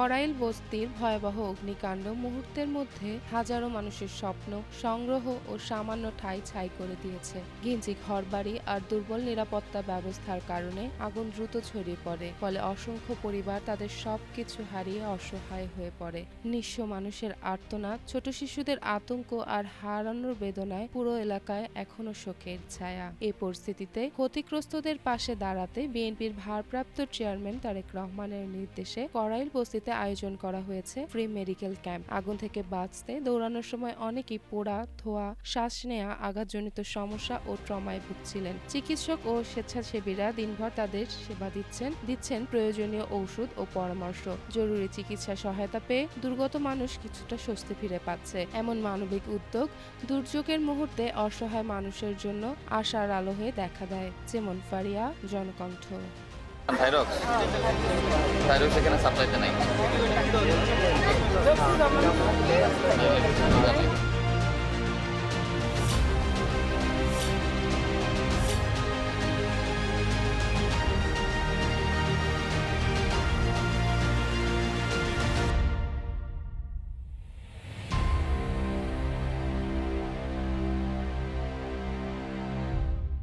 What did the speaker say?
করাইল বস্তির ভয়াবহ অগ্নিকাণ্ড মুহূর্তের মধ্যে হাজারো মানুষের স্বপ্ন, সংগ্রহ ও সামান্য ঠাঁই ছাই করে দিয়েছে। ঘিঞ্জি ঘরবাড়ি আর দুর্বল নিরাপত্তা ব্যবস্থার কারণে আগুন দ্রুত ছড়িয়ে পড়ে, ফলে অসংখ্য পরিবার তাদের সবকিছু হারিয়ে অসহায় হয়ে পড়ে। নিঃস্ব মানুষের আর্তনাদ, ছোট শিশুদের আতঙ্ক আর হারানোর বেদনায় পুরো এলাকায় এখনো শোকের ছায়া। এই পরিস্থিতিতে ক্ষতিগ্রস্তদের পাশে দাঁড়াতে বিএনপির ভারপ্রাপ্ত চেয়ারম্যান তারেক রহমানের নির্দেশে করাইল বস্তিতে আয়োজন করা হয়েছে ফ্রি মেডিকেল ক্যাম্প। আগুন থেকে বাঁচতে দৌড়ানোর সময় অনেকেই পোড়া, ধোয়া, শ্বাস নেওয়া, আঘাতজনিত সমস্যা ও ট্রমায় ভুগছিলেন। চিকিৎসক ও স্বেচ্ছাসেবীরা দিনভর তাদের সেবা দিচ্ছেন প্রয়োজনীয় ঔষধ ও পরামর্শ। জরুরি চিকিৎসা সহায়তা পেয়ে দুর্গত মানুষ কিছুটা স্বস্তি ফিরে পাচ্ছে। এমন মানবিক উদ্যোগ দুর্যোগের মুহূর্তে অসহায় মানুষের জন্য আশার আলো হয়ে দেখা দেয়। যেমন ফারিয়া, জনকণ্ঠ। থাইরক্স এখানে সাপ্লাইতে নাই।